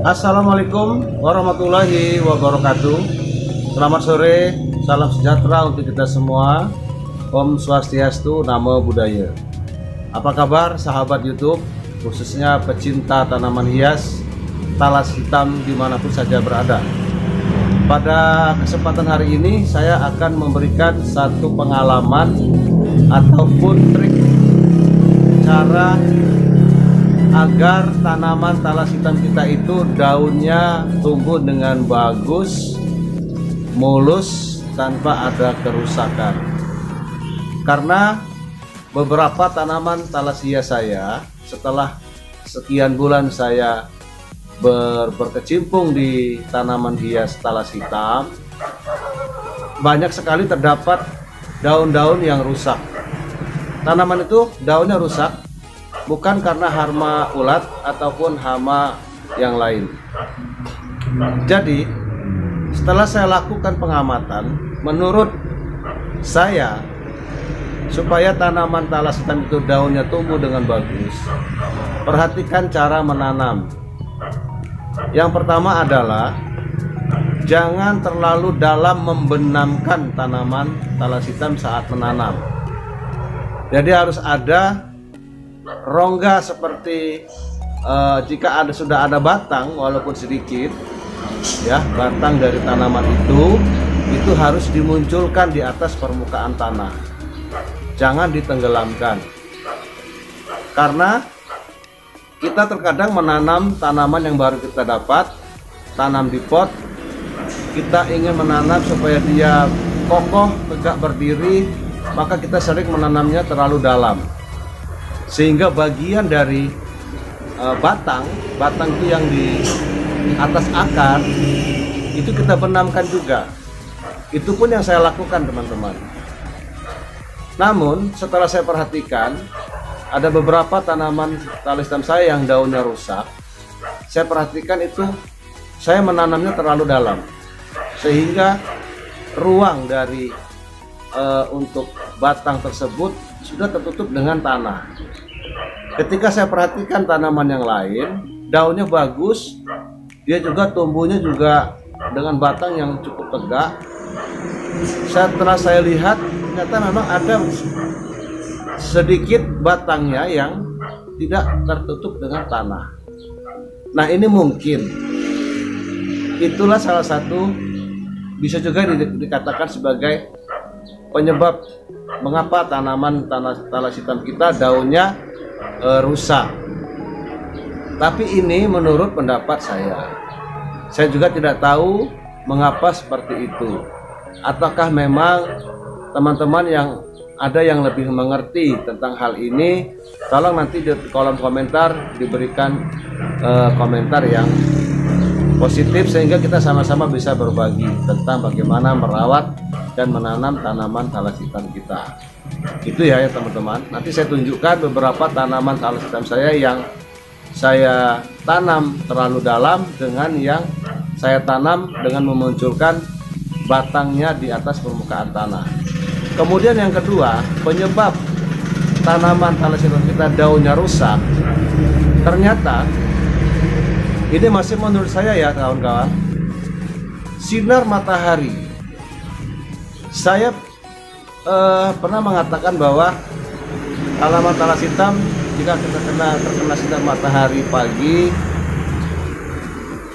Assalamualaikum warahmatullahi wabarakatuh. Selamat sore, salam sejahtera untuk kita semua. Om Swastiastu, Namo Buddhaya. Apa kabar sahabat YouTube, khususnya pecinta tanaman hias, talas hitam dimanapun saja berada. Pada kesempatan hari ini saya akan memberikan satu pengalaman ataupun trik cara agar tanaman talas hitam kita itu daunnya tumbuh dengan bagus, mulus, tanpa ada kerusakan. Karena beberapa tanaman talas hias saya, setelah sekian bulan saya berkecimpung di tanaman hias talas hitam, banyak sekali terdapat daun-daun yang rusak. Tanaman itu daunnya rusak bukan karena hama ulat ataupun hama yang lain. Jadi setelah saya lakukan pengamatan, menurut saya, supaya tanaman talas hitam itu daunnya tumbuh dengan bagus, perhatikan cara menanam. Yang pertama adalah jangan terlalu dalam membenamkan tanaman talas hitam saat menanam. Jadi harus ada rongga seperti jika sudah ada batang walaupun sedikit, ya, batang dari tanaman itu harus dimunculkan di atas permukaan tanah. Jangan ditenggelamkan. Karena kita terkadang menanam tanaman yang baru kita dapat, tanam di pot, kita ingin menanam supaya dia kokoh, tegak berdiri, maka kita sering menanamnya terlalu dalam. Sehingga bagian dari batang itu yang di atas akar itu kita benamkan juga. Itu pun yang saya lakukan, teman-teman. Namun setelah saya perhatikan, ada beberapa tanaman talas hitam saya yang daunnya rusak. Saya perhatikan itu saya menanamnya terlalu dalam, sehingga ruang dari untuk batang tersebut sudah tertutup dengan tanah. Ketika saya perhatikan tanaman yang lain, daunnya bagus, dia juga tumbuhnya juga dengan batang yang cukup tegak. Setelah saya lihat, ternyata memang ada sedikit batangnya yang tidak tertutup dengan tanah. Nah, ini mungkin itulah salah satu, bisa juga dikatakan sebagai penyebab mengapa tanaman talas hitam kita daunnya rusak. Tapi ini menurut pendapat saya. Saya juga tidak tahu mengapa seperti itu. Ataukah memang teman-teman yang ada yang lebih mengerti tentang hal ini, tolong nanti di kolom komentar diberikan komentar yang positif sehingga kita sama-sama bisa berbagi tentang bagaimana merawat dan menanam tanaman talas hitam kita. Itu ya teman-teman. Nanti saya tunjukkan beberapa tanaman talas hitam saya yang saya tanam terlalu dalam dengan yang saya tanam dengan memunculkan batangnya di atas permukaan tanah. Kemudian yang kedua, penyebab tanaman talas hitam kita daunnya rusak, ternyata ini masih menurut saya ya kawan-kawan, sinar matahari. Saya pernah mengatakan bahwa tanaman talas hitam jika kita terkena sinar matahari pagi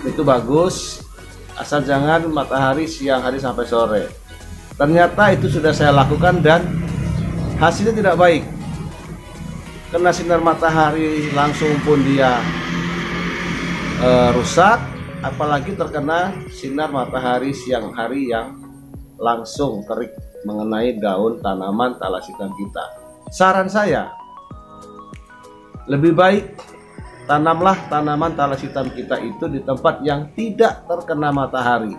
itu bagus, asal jangan matahari siang hari sampai sore. Ternyata itu sudah saya lakukan dan hasilnya tidak baik. Kena sinar matahari langsung pun dia rusak, apalagi terkena sinar matahari siang hari yang langsung terik mengenai daun tanaman talas hitam kita. Saran saya, lebih baik tanamlah tanaman talas hitam kita itu di tempat yang tidak terkena matahari.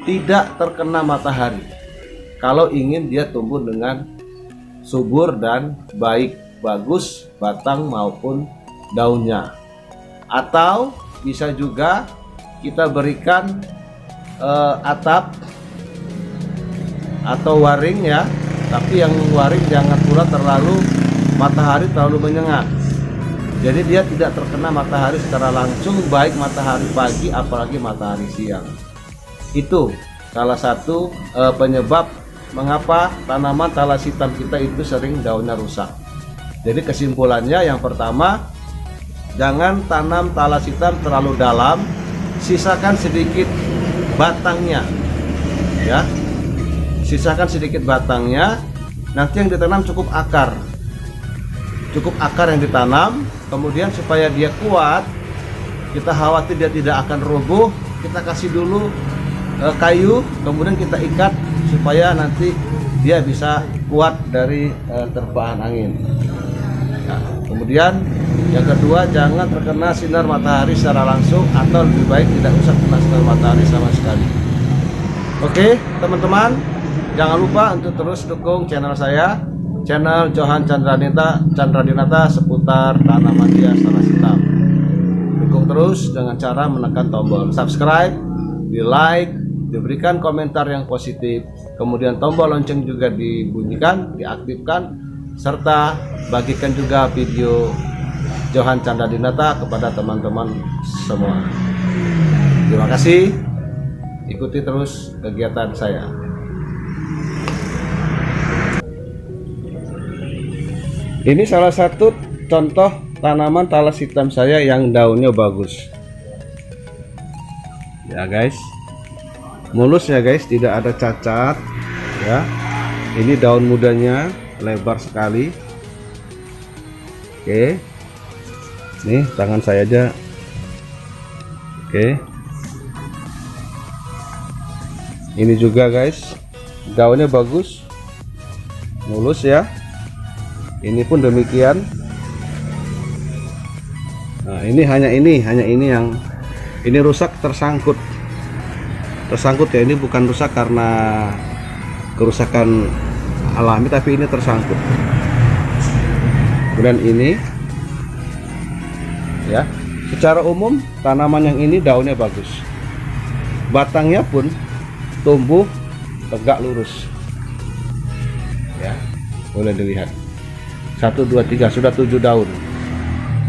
Tidak terkena matahari. Kalau ingin dia tumbuh dengan subur dan baik, bagus batang maupun daunnya. Atau bisa juga kita berikan atap atau waring ya, tapi yang waring jangan pula terlalu matahari terlalu menyengat. Jadi dia tidak terkena matahari secara langsung, baik matahari pagi apalagi matahari siang. Itu salah satu penyebab mengapa tanaman talas hitam kita itu sering daunnya rusak. Jadi kesimpulannya, yang pertama, jangan tanam talas hitam terlalu dalam, sisakan sedikit batangnya, ya, sisakan sedikit batangnya. Nanti yang ditanam cukup akar yang ditanam. Kemudian supaya dia kuat, kita khawatir dia tidak akan roboh, kita kasih dulu kayu, kemudian kita ikat supaya nanti dia bisa kuat dari terpaan angin. Nah, kemudian yang kedua, jangan terkena sinar matahari secara langsung, atau lebih baik tidak usah kena sinar matahari sama sekali. Oke teman-teman, jangan lupa untuk terus dukung channel saya, channel Johan Chandradinata seputar tanaman hias talas hitam. Dukung terus dengan cara menekan tombol subscribe, di like, diberikan komentar yang positif, kemudian tombol lonceng juga dibunyikan, diaktifkan, serta bagikan juga video Johan Chandradinata kepada teman-teman semua. Terima kasih, ikuti terus kegiatan saya. Ini salah satu contoh tanaman talas hitam saya yang daunnya bagus ya guys, mulus ya guys, tidak ada cacat ya. Ini daun mudanya lebar sekali. Oke, nih tangan saya aja. Oke, ini juga guys, daunnya bagus, mulus ya. Ini pun demikian. Nah, ini hanya ini yang ini rusak, tersangkut ya. Ini bukan rusak karena kerusakan alami, tapi ini tersangkut. Kemudian ini ya, secara umum tanaman yang ini daunnya bagus, batangnya pun tumbuh tegak lurus ya, boleh dilihat 1, 2, 3 sudah 7 daun.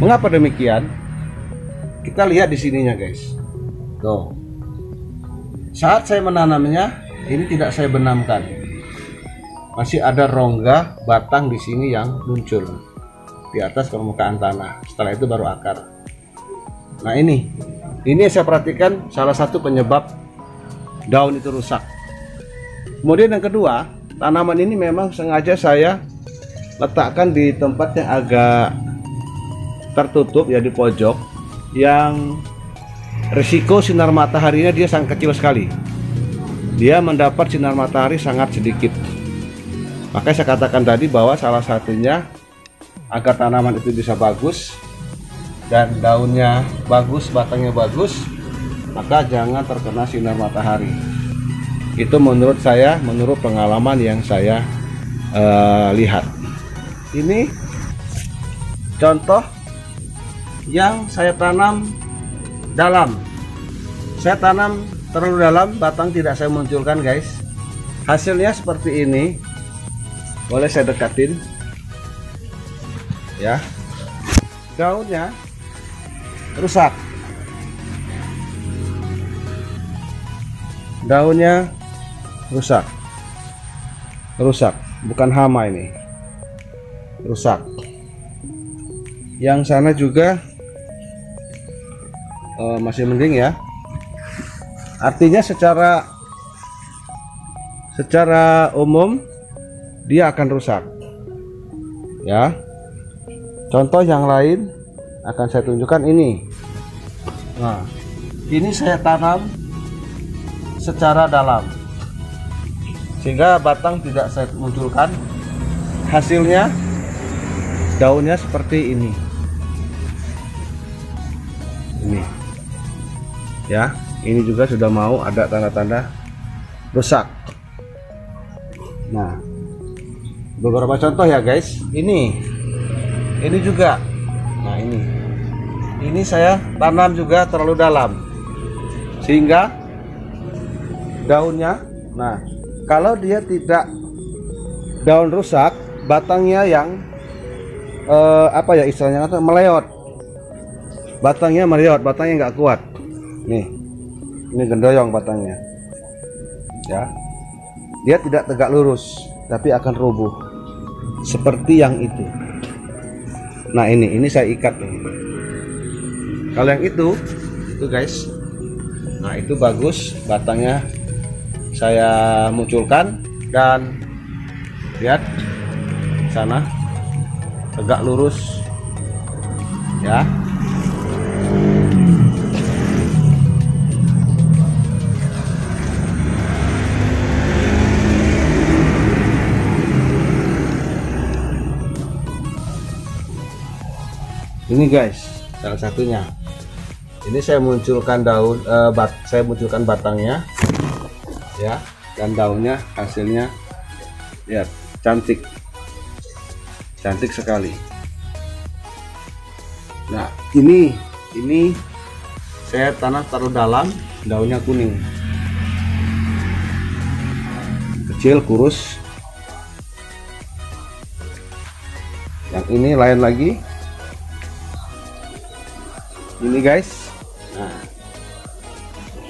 Mengapa demikian? Kita lihat di sininya guys. Tuh, saat saya menanamnya ini tidak saya benamkan, masih ada rongga batang di sini yang muncul di atas permukaan tanah. Setelah itu baru akar. Nah ini saya perhatikan salah satu penyebab daun itu rusak. Kemudian yang kedua, tanaman ini memang sengaja saya letakkan di tempat yang agak tertutup ya, di pojok, yang risiko sinar mataharinya dia sangat kecil sekali. Dia mendapat sinar matahari sangat sedikit. Makanya saya katakan tadi bahwa salah satunya agar tanaman itu bisa bagus dan daunnya bagus, batangnya bagus, maka jangan terkena sinar matahari. Itu menurut saya, menurut pengalaman yang saya lihat. Ini contoh yang saya tanam dalam. Saya tanam terlalu dalam, batang tidak saya munculkan guys. Hasilnya seperti ini. Boleh saya dekatin ya, daunnya rusak, daunnya rusak, bukan hama, ini rusak. Yang sana juga masih mending ya, artinya secara umum dia akan rusak ya. Contoh yang lain akan saya tunjukkan ini. Nah, ini saya tanam secara dalam sehingga batang tidak saya munculkan. Hasilnya daunnya seperti ini ya. Ini juga sudah mau ada tanda-tanda rusak. Nah, beberapa contoh ya guys. Ini juga. Nah, ini saya tanam juga terlalu dalam sehingga daunnya, nah kalau dia tidak daun rusak, batangnya yang apa ya istilahnya, meleot batangnya meriot, batangnya nggak kuat. Nih, ini gendoyong batangnya. Ya, dia tidak tegak lurus, tapi akan roboh seperti yang itu. Nah ini saya ikat nih. Kalau yang itu guys, nah itu bagus, batangnya saya munculkan dan lihat sana tegak lurus ya. Ini guys, salah satunya. Ini saya munculkan daun, saya munculkan batangnya, ya, dan daunnya hasilnya, lihat, cantik sekali. Nah, ini saya tanam taruh dalam, daunnya kuning, kecil, kurus. Yang ini lain lagi. Ini guys, nah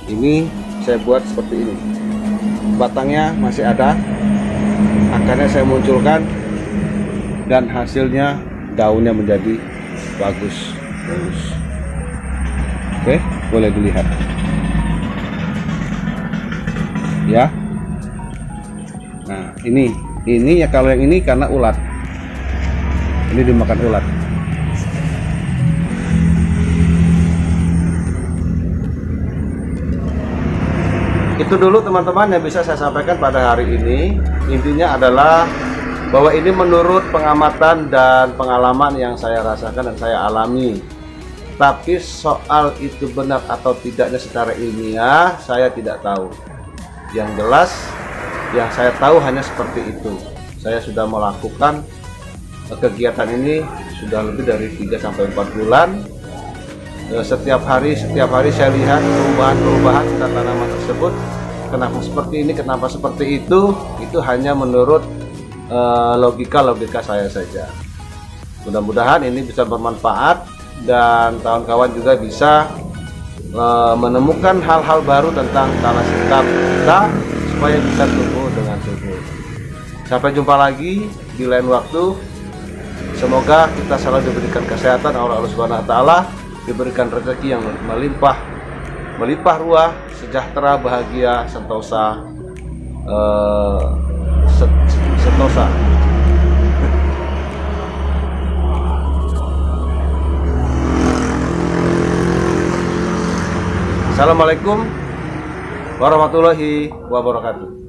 ini saya buat seperti ini, batangnya masih ada, akarnya saya munculkan dan hasilnya daunnya menjadi bagus. Oke, boleh dilihat ya. Nah ini ya, kalau yang ini karena ulat, ini dimakan ulat. Itu dulu teman-teman yang bisa saya sampaikan pada hari ini. Intinya adalah bahwa ini menurut pengamatan dan pengalaman yang saya rasakan dan saya alami. Tapi soal itu benar atau tidaknya secara ilmiah saya tidak tahu. Yang jelas yang saya tahu hanya seperti itu. Saya sudah melakukan kegiatan ini sudah lebih dari 3-4 bulan. Setiap hari saya lihat perubahan pada tanaman tersebut. Kenapa seperti ini, kenapa seperti itu hanya menurut logika saya saja. Mudah-mudahan ini bisa bermanfaat dan kawan-kawan juga bisa menemukan hal-hal baru tentang talas hitam kita supaya bisa tumbuh dengan subur. Sampai jumpa lagi di lain waktu. Semoga kita selalu diberikan kesehatan oleh Allah Subhanahu wa taala, diberikan rezeki yang melimpah ruah, sejahtera, bahagia, sentosa. Assalamualaikum warahmatullahi wabarakatuh.